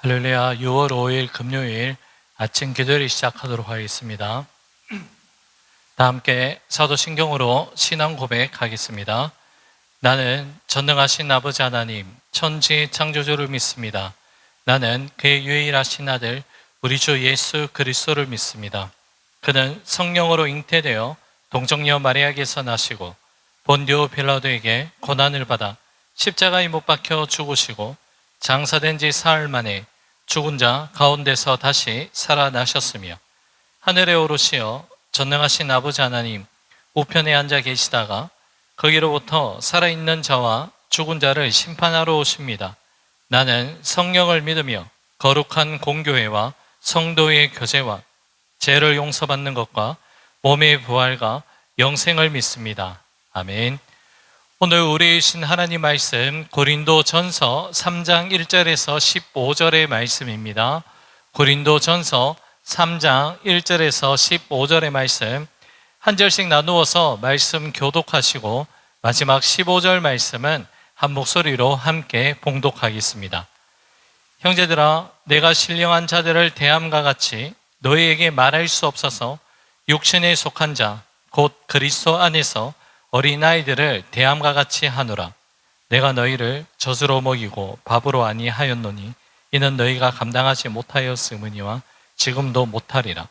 할렐루야. 6월 5일 금요일 아침 기도를 시작하도록 하겠습니다. 다 함께 사도신경으로 신앙 고백하겠습니다. 나는 전능하신 아버지 하나님 천지 창조주를 믿습니다. 나는 그의 유일하신 아들 우리 주 예수 그리스도를 믿습니다. 그는 성령으로 잉태되어 동정녀 마리아에게서 나시고 본디오 빌라도에게 고난을 받아 십자가에 못 박혀 죽으시고 장사된 지 사흘 만에 죽은 자 가운데서 다시 살아나셨으며 하늘에 오르시어 전능하신 아버지 하나님 우편에 앉아 계시다가 거기로부터 살아있는 자와 죽은 자를 심판하러 오십니다. 나는 성령을 믿으며 거룩한 공교회와 성도의 교제와 죄를 용서받는 것과 몸의 부활과 영생을 믿습니다. 아멘. 오늘 우리의 신 하나님 말씀 고린도전서 3장 1절에서 15절의 말씀입니다. 고린도전서 3장 1절에서 15절의 말씀 한 절씩 나누어서 말씀 교독하시고 마지막 15절 말씀은 한 목소리로 함께 봉독하겠습니다. 형제들아, 내가 신령한 자들을 대함과 같이 너희에게 말할 수 없어서 육신에 속한 자 곧 그리스도 안에서 어린아이들을 대함과 같이 하노라. 내가 너희를 젖으로 먹이고 밥으로 아니하였노니 이는 너희가 감당하지 못하였음이니와 지금도 못하리라.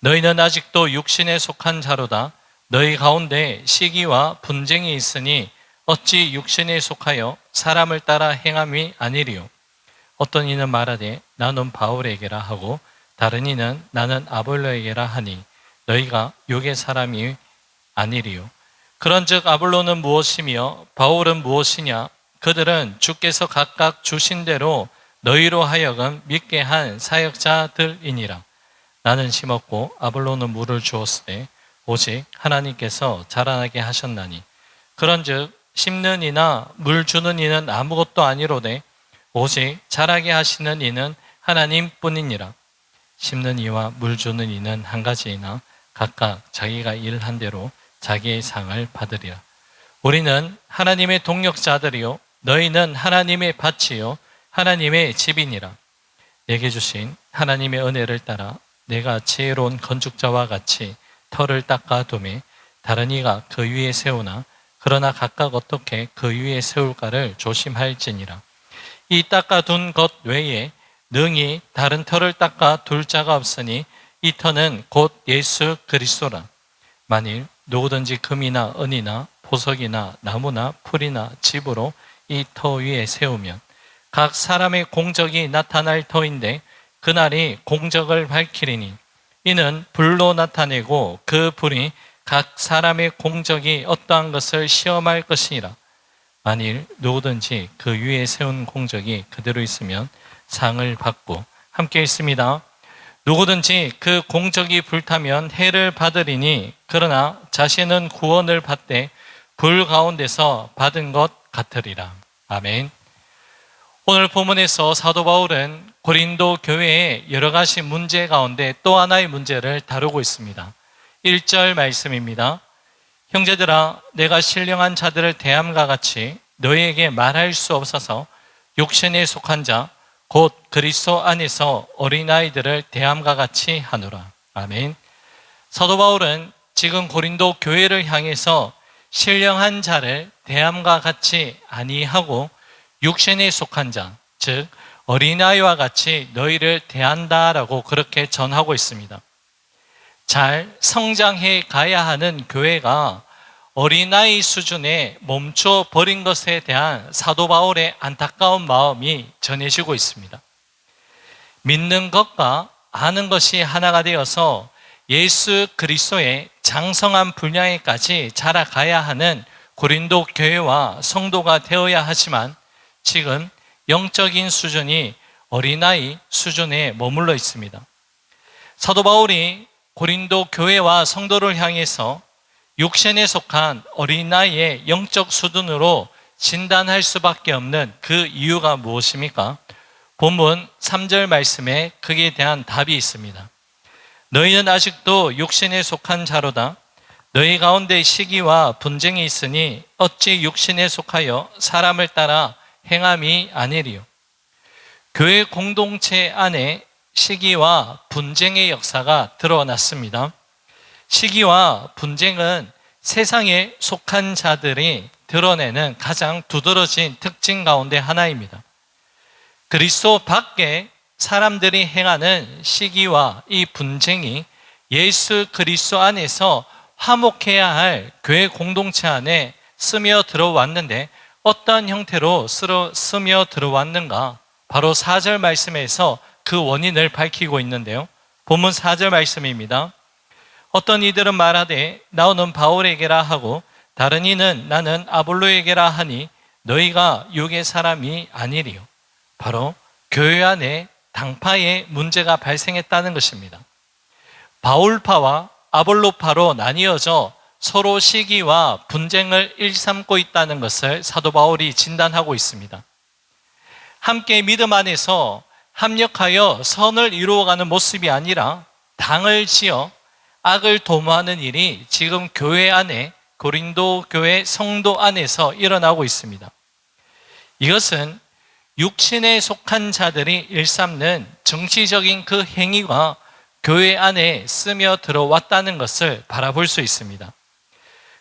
너희는 아직도 육신에 속한 자로다. 너희 가운데 시기와 분쟁이 있으니 어찌 육신에 속하여 사람을 따라 행함이 아니리요. 어떤 이는 말하되 나는 바울에게라 하고 다른 이는 나는 아볼로에게라 하니 너희가 육의 사람이 아니리요. 그런즉 아볼로는 무엇이며 바울은 무엇이냐? 그들은 주께서 각각 주신 대로 너희로 하여금 믿게 한 사역자들이니라. 나는 심었고 아볼로는 물을 주었으되 오직 하나님께서 자라나게 하셨나니 그런즉 심는 이나 물 주는 이는 아무것도 아니로되 오직 자라게 하시는 이는 하나님뿐이니라. 심는 이와 물 주는 이는 한 가지이나 각각 자기가 일한 대로 자기의 상을 받으리라. 우리는 하나님의 동역자들이요 너희는 하나님의 밭이요 하나님의 집이니라. 내게 주신 하나님의 은혜를 따라 내가 지혜로운 건축자와 같이 터를 닦아두매 다른 이가 그 위에 세우나 그러나 각각 어떻게 그 위에 세울까를 조심할지니라. 이 닦아둔 것 외에 능히 다른 터를 닦아둘 자가 없으니 이 터는 곧 예수 그리스도라. 만일 누구든지 금이나 은이나 보석이나 나무나 풀이나 집으로 이 터 위에 세우면 각 사람의 공적이 나타날 터인데 그날이 공적을 밝히리니 이는 불로 나타내고 그 불이 각 사람의 공적이 어떠한 것을 시험할 것이니라. 만일 누구든지 그 위에 세운 공적이 그대로 있으면 상을 받고 함께 있습니다. 누구든지 그 공적이 불타면 해를 받으리니 그러나 자신은 구원을 받되 불 가운데서 받은 것 같으리라. 아멘. 오늘 본문에서 사도 바울은 고린도 교회의 여러 가지 문제 가운데 또 하나의 문제를 다루고 있습니다. 1절 말씀입니다. 형제들아, 내가 신령한 자들을 대함과 같이 너희에게 말할 수 없어서 육신에 속한 자 곧 그리스도 안에서 어린아이들을 대함과 같이 하노라. 아멘. 사도 바울은 지금 고린도 교회를 향해서 신령한 자를 대함과 같이 아니하고 육신에 속한 자, 즉 어린아이와 같이 너희를 대한다라고 그렇게 전하고 있습니다. 잘 성장해 가야 하는 교회가 어린아이 수준에 멈춰 버린 것에 대한 사도 바울의 안타까운 마음이 전해지고 있습니다. 믿는 것과 아는 것이 하나가 되어서 예수 그리스도의 장성한 분량에까지 자라가야 하는 고린도 교회와 성도가 되어야 하지만 지금 영적인 수준이 어린아이 수준에 머물러 있습니다. 사도 바울이 고린도 교회와 성도를 향해서 육신에 속한 어린아이의 영적 수준으로 진단할 수밖에 없는 그 이유가 무엇입니까? 본문 3절 말씀에 그에 대한 답이 있습니다. 너희는 아직도 육신에 속한 자로다. 너희 가운데 시기와 분쟁이 있으니 어찌 육신에 속하여 사람을 따라 행함이 아니리요. 교회 공동체 안에 시기와 분쟁의 역사가 드러났습니다. 시기와 분쟁은 세상에 속한 자들이 드러내는 가장 두드러진 특징 가운데 하나입니다. 그리스도 밖에 사람들이 행하는 시기와 이 분쟁이 예수 그리스도 안에서 화목해야 할 교회 공동체 안에 스며 들어왔는데 어떤 형태로 스며 들어왔는가? 바로 4절 말씀에서 그 원인을 밝히고 있는데요. 본문 4절 말씀입니다. 어떤 이들은 말하되 나오는 바울에게라 하고 다른 이는 나는 아볼로에게라 하니 너희가 육의 사람이 아니리요. 바로 교회 안에 당파의 문제가 발생했다는 것입니다. 바울파와 아볼로파로 나뉘어져 서로 시기와 분쟁을 일삼고 있다는 것을 사도 바울이 진단하고 있습니다. 함께 믿음 안에서 합력하여 선을 이루어가는 모습이 아니라 당을 지어 악을 도모하는 일이 지금 교회 안에 고린도 교회 성도 안에서 일어나고 있습니다. 이것은 육신에 속한 자들이 일삼는 정치적인 그 행위가 교회 안에 스며 들어왔다는 것을 바라볼 수 있습니다.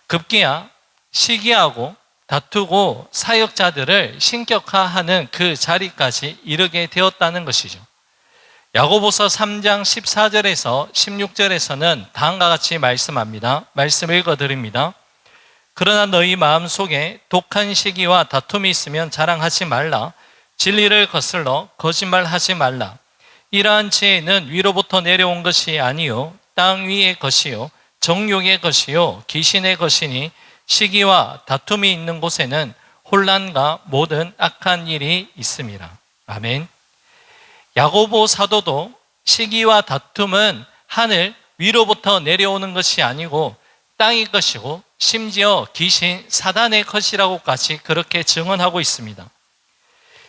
급기야 시기하고 다투고 사역자들을 신격화하는 그 자리까지 이르게 되었다는 것이죠. 야고보서 3장 14절에서 16절에서는 다음과 같이 말씀합니다. 말씀 읽어드립니다. 그러나 너희 마음속에 독한 시기와 다툼이 있으면 자랑하지 말라. 진리를 거슬러 거짓말하지 말라. 이러한 지혜는 위로부터 내려온 것이 아니요 땅 위의 것이요 정욕의 것이요 귀신의 것이니 시기와 다툼이 있는 곳에는 혼란과 모든 악한 일이 있음이라. 아멘. 야고보 사도도 시기와 다툼은 하늘 위로부터 내려오는 것이 아니고 땅의 것이고 심지어 귀신 사단의 것이라고까지 그렇게 증언하고 있습니다.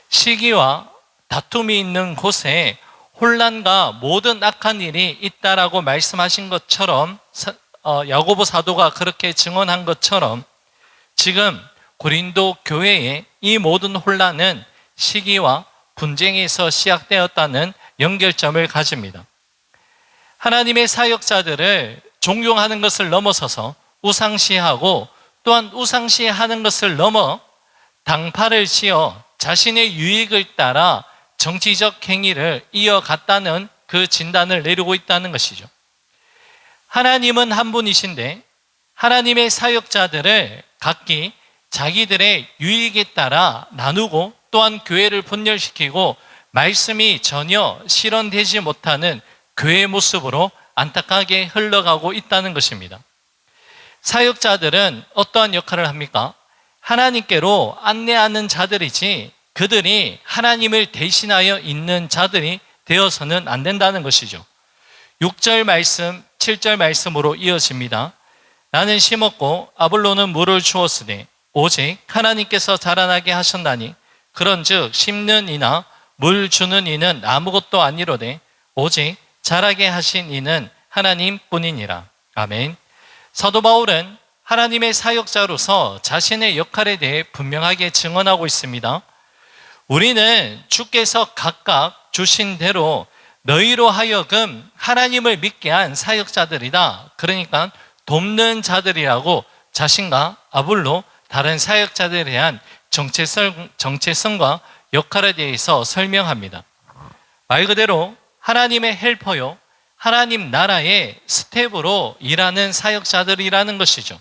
시기와 다툼이 있는 곳에 혼란과 모든 악한 일이 있다라고 말씀하신 것처럼 야고보 사도가 그렇게 증언한 것처럼 지금 고린도 교회의 이 모든 혼란은 시기와 분쟁에서 시작되었다는 연결점을 가집니다. 하나님의 사역자들을 존경하는 것을 넘어서서 우상시하고 또한 우상시하는 것을 넘어 당파를 지어 자신의 유익을 따라 정치적 행위를 이어갔다는 그 진단을 내리고 있다는 것이죠. 하나님은 한 분이신데 하나님의 사역자들을 각기 자기들의 유익에 따라 나누고 또한 교회를 분열시키고 말씀이 전혀 실현되지 못하는 교회의 모습으로 안타깝게 흘러가고 있다는 것입니다. 사역자들은 어떠한 역할을 합니까? 하나님께로 안내하는 자들이지 그들이 하나님을 대신하여 있는 자들이 되어서는 안 된다는 것이죠. 6절 말씀, 7절 말씀으로 이어집니다. 나는 심었고 아볼로는 물을 주었으니 오직 하나님께서 자라나게 하셨나니 그런즉 심는 이나 물 주는 이는 아무것도 아니로되 오직 자라게 하신 이는 하나님뿐이니라. 아멘. 사도 바울은 하나님의 사역자로서 자신의 역할에 대해 분명하게 증언하고 있습니다. 우리는 주께서 각각 주신 대로 너희로 하여금 하나님을 믿게 한 사역자들이다. 그러니까 돕는 자들이라고 자신과 아볼로 다른 사역자들에 대한 정체성과 역할에 대해서 설명합니다. 말 그대로 하나님의 헬퍼요, 하나님 나라의 스텝으로 일하는 사역자들이라는 것이죠.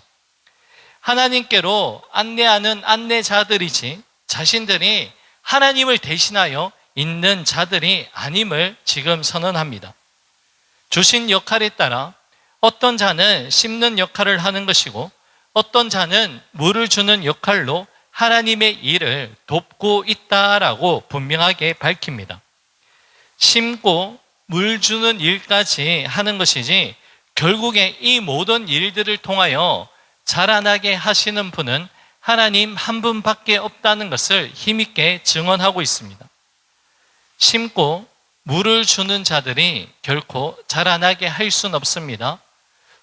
하나님께로 안내하는 안내자들이지 자신들이 하나님을 대신하여 있는 자들이 아님을 지금 선언합니다. 주신 역할에 따라 어떤 자는 심는 역할을 하는 것이고 어떤 자는 물을 주는 역할로 하나님의 일을 돕고 있다라고 분명하게 밝힙니다. 심고 물 주는 일까지 하는 것이지 결국에 이 모든 일들을 통하여 자라나게 하시는 분은 하나님 한 분밖에 없다는 것을 힘있게 증언하고 있습니다. 심고 물을 주는 자들이 결코 자라나게 할 수는 없습니다.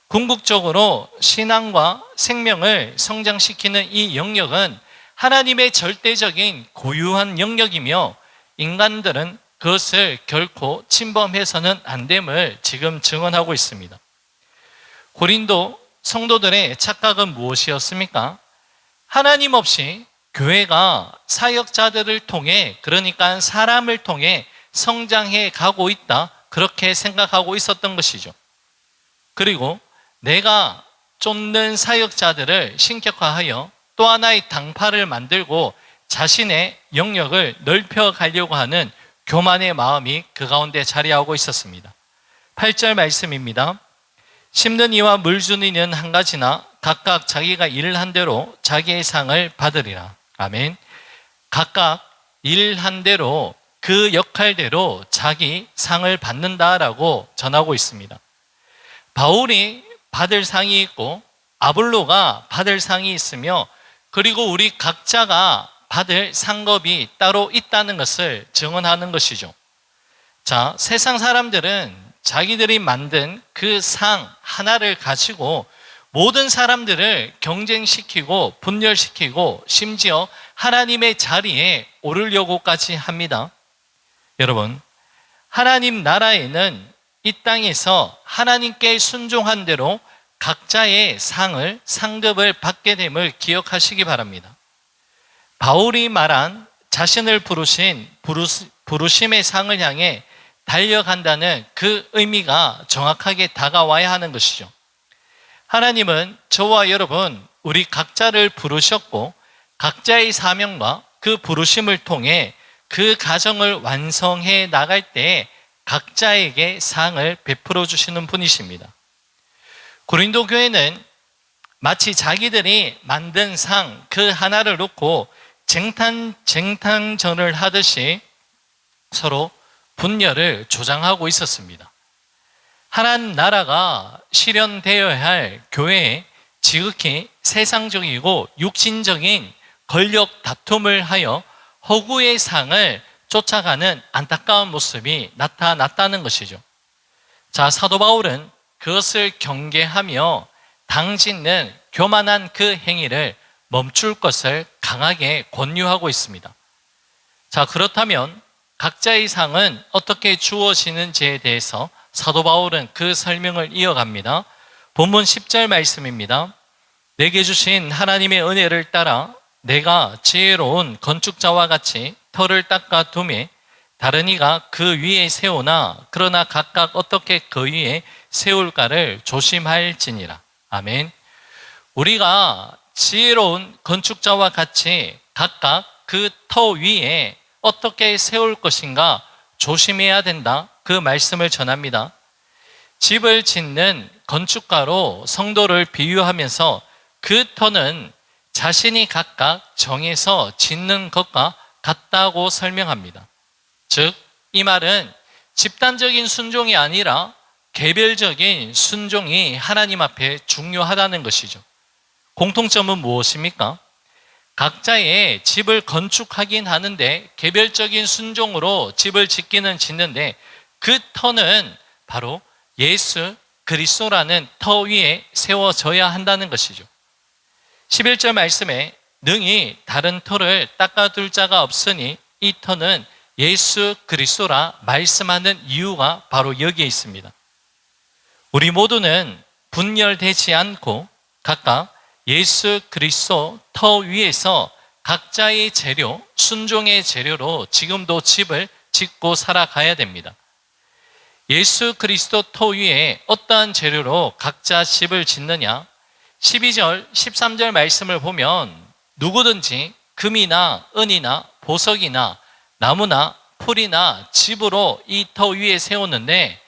궁극적으로 신앙과 생명을 성장시키는 이 영역은 하나님의 절대적인 고유한 영역이며 인간들은 그것을 결코 침범해서는 안 됨을 지금 증언하고 있습니다. 고린도 성도들의 착각은 무엇이었습니까? 하나님 없이 교회가 사역자들을 통해, 그러니까 사람을 통해 성장해 가고 있다, 그렇게 생각하고 있었던 것이죠. 그리고 내가 쫓는 사역자들을 신격화하여 또 하나의 당파를 만들고 자신의 영역을 넓혀가려고 하는 교만의 마음이 그 가운데 자리하고 있었습니다. 8절 말씀입니다. 심는 이와 물 주는 이는 한 가지나 각각 자기가 일한 대로 자기의 상을 받으리라. 아멘. 각각 일한 대로 그 역할대로 자기 상을 받는다라고 전하고 있습니다. 바울이 받을 상이 있고 아볼로가 받을 상이 있으며, 그리고 우리 각자가 받을 상급이 따로 있다는 것을 증언하는 것이죠. 자, 세상 사람들은 자기들이 만든 그 상 하나를 가지고 모든 사람들을 경쟁시키고 분열시키고 심지어 하나님의 자리에 오르려고까지 합니다. 여러분, 하나님 나라에는 이 땅에서 하나님께 순종한 대로 각자의 상급을 받게 됨을 기억하시기 바랍니다. 바울이 말한 자신을 부르신 부르심의 상을 향해 달려간다는 그 의미가 정확하게 다가와야 하는 것이죠. 하나님은 저와 여러분, 우리 각자를 부르셨고 각자의 사명과 그 부르심을 통해 그 가정을 완성해 나갈 때 각자에게 상을 베풀어 주시는 분이십니다. 고린도 교회는 마치 자기들이 만든 상 그 하나를 놓고 쟁탈전을 하듯이 서로 분열을 조장하고 있었습니다. 하나님 나라가 실현되어야 할 교회에 지극히 세상적이고 육신적인 권력 다툼을 하여 허구의 상을 쫓아가는 안타까운 모습이 나타났다는 것이죠. 자, 사도 바울은 그것을 경계하며 당짓는 교만한 그 행위를 멈출 것을 강하게 권유하고 있습니다. 자, 그렇다면 각자의 상은 어떻게 주어지는지에 대해서 사도 바울은 그 설명을 이어갑니다. 본문 10절 말씀입니다. 내게 주신 하나님의 은혜를 따라 내가 지혜로운 건축자와 같이 터를 닦아 두매 다른 이가 그 위에 세우나 그러나 각각 어떻게 그 위에 세울까를 조심할지니라. 아멘. 우리가 지혜로운 건축자와 같이 각각 그 터 위에 어떻게 세울 것인가 조심해야 된다, 그 말씀을 전합니다. 집을 짓는 건축가로 성도를 비유하면서 그 터는 자신이 각각 정해서 짓는 것과 같다고 설명합니다. 즉, 이 말은 집단적인 순종이 아니라 개별적인 순종이 하나님 앞에 중요하다는 것이죠. 공통점은 무엇입니까? 각자의 집을 건축하긴 하는데 개별적인 순종으로 집을 짓는데 그 터는 바로 예수 그리스도라는 터 위에 세워져야 한다는 것이죠. 11절 말씀에 능히 다른 터를 닦아둘 자가 없으니 이 터는 예수 그리스도라 말씀하는 이유가 바로 여기에 있습니다. 우리 모두는 분열되지 않고 각각 예수 그리스도 터 위에서 각자의 재료, 순종의 재료로 지금도 집을 짓고 살아가야 됩니다. 예수 그리스도 터 위에 어떠한 재료로 각자 집을 짓느냐? 12절, 13절 말씀을 보면 누구든지 금이나 은이나 보석이나 나무나 풀이나 집으로 이 터 위에 세우는데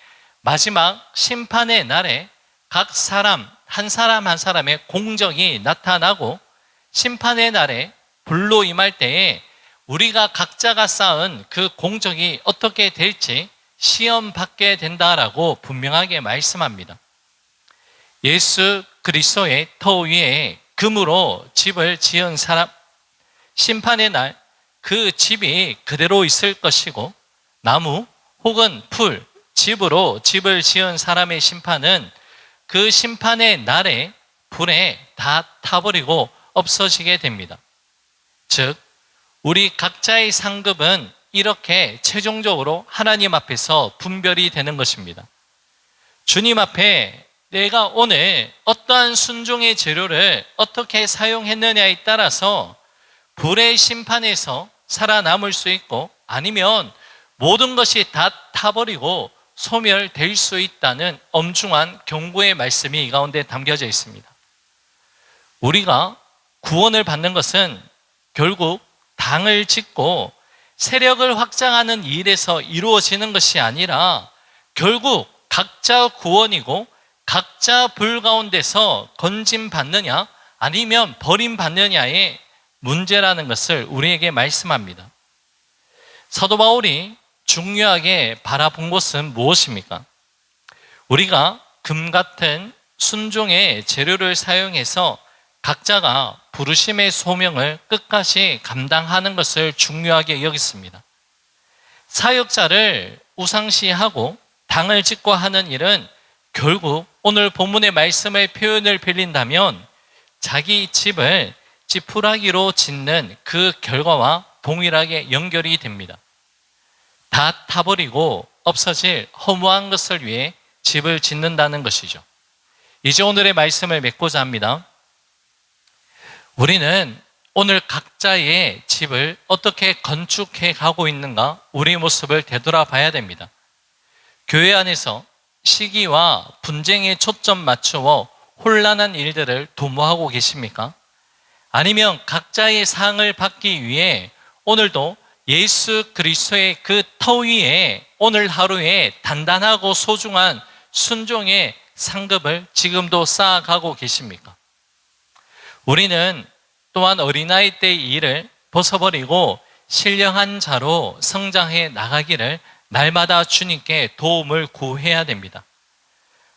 마지막 심판의 날에 각 사람 한 사람의 공적이 나타나고 심판의 날에 불로 임할 때에 우리가 각자가 쌓은 그 공적이 어떻게 될지 시험 받게 된다라고 분명하게 말씀합니다. 예수 그리스도의 터 위에 금으로 집을 지은 사람, 심판의 날 그 집이 그대로 있을 것이고 나무 혹은 풀, 집으로 집을 지은 사람의 심판은 그 심판의 날에 불에 다 타버리고 없어지게 됩니다. 즉, 우리 각자의 상급은 이렇게 최종적으로 하나님 앞에서 분별이 되는 것입니다. 주님 앞에 내가 오늘 어떠한 순종의 재료를 어떻게 사용했느냐에 따라서 불의 심판에서 살아남을 수 있고 아니면 모든 것이 다 타버리고 소멸될 수 있다는 엄중한 경고의 말씀이 이 가운데 담겨져 있습니다. 우리가 구원을 받는 것은 결국 당을 짓고 세력을 확장하는 일에서 이루어지는 것이 아니라 결국 각자 구원이고 각자 불 가운데서 건짐받느냐 아니면 버림받느냐의 문제라는 것을 우리에게 말씀합니다. 사도 바울이 중요하게 바라본 것은 무엇입니까? 우리가 금 같은 순종의 재료를 사용해서 각자가 부르심의 소명을 끝까지 감당하는 것을 중요하게 여겼습니다. 사역자를 우상시하고 당을 짓고 하는 일은 결국 오늘 본문의 말씀의 표현을 빌린다면 자기 집을 지푸라기로 짓는 그 결과와 동일하게 연결이 됩니다. 다 타버리고 없어질 허무한 것을 위해 집을 짓는다는 것이죠. 이제 오늘의 말씀을 맺고자 합니다. 우리는 오늘 각자의 집을 어떻게 건축해 가고 있는가 우리 모습을 되돌아봐야 됩니다. 교회 안에서 시기와 분쟁에 초점 맞추어 혼란한 일들을 도모하고 계십니까? 아니면 각자의 상을 받기 위해 오늘도 예수 그리스도의 그 터 위에 오늘 하루에 단단하고 소중한 순종의 상급을 지금도 쌓아가고 계십니까? 우리는 또한 어린아이 때의 일을 벗어버리고 신령한 자로 성장해 나가기를 날마다 주님께 도움을 구해야 됩니다.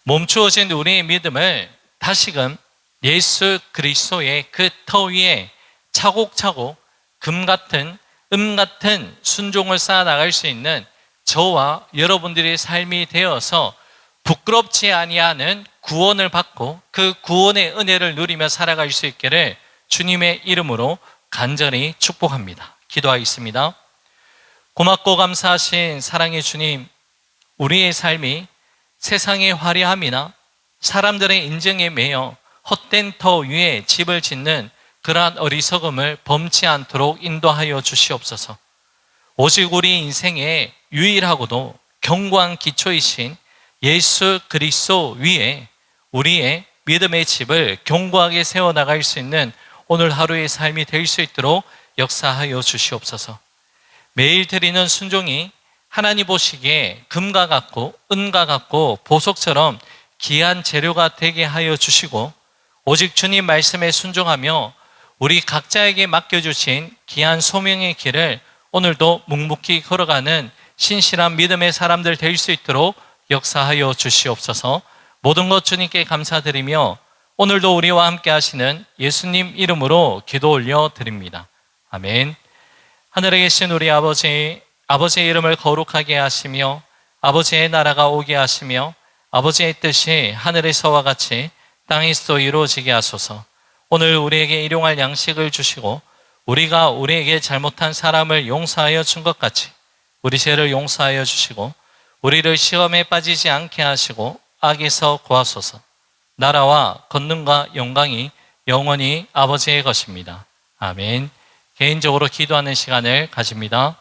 멈추어진 우리의 믿음을 다시금 예수 그리스도의 그 터 위에 차곡차곡 금 같은 음 같은 순종을 쌓아 나갈 수 있는 저와 여러분들의 삶이 되어서 부끄럽지 아니하는 구원을 받고 그 구원의 은혜를 누리며 살아갈 수 있기를 주님의 이름으로 간절히 축복합니다. 기도하겠습니다. 고맙고 감사하신 사랑의 주님, 우리의 삶이 세상의 화려함이나 사람들의 인정에 매여 헛된 터 위에 집을 짓는 그러한 어리석음을 범치 않도록 인도하여 주시옵소서. 오직 우리 인생의 유일하고도 견고한 기초이신 예수 그리스도 위에 우리의 믿음의 집을 견고하게 세워나갈 수 있는 오늘 하루의 삶이 될 수 있도록 역사하여 주시옵소서. 매일 드리는 순종이 하나님 보시기에 금과 같고 은과 같고 보석처럼 귀한 재료가 되게 하여 주시고 오직 주님 말씀에 순종하며 우리 각자에게 맡겨주신 귀한 소명의 길을 오늘도 묵묵히 걸어가는 신실한 믿음의 사람들 될 수 있도록 역사하여 주시옵소서. 모든 것 주님께 감사드리며 오늘도 우리와 함께 하시는 예수님 이름으로 기도 올려 드립니다. 아멘. 하늘에 계신 우리 아버지의 이름을 거룩하게 하시며 아버지의 나라가 오게 하시며 아버지의 뜻이 하늘에서와 같이 땅에서도 이루어지게 하소서. 오늘 우리에게 일용할 양식을 주시고 우리가 우리에게 잘못한 사람을 용서하여 준 것 같이 우리 죄를 용서하여 주시고 우리를 시험에 빠지지 않게 하시고 악에서 구하소서. 나라와 권능과 영광이 영원히 아버지의 것입니다. 아멘. 개인적으로 기도하는 시간을 가집니다.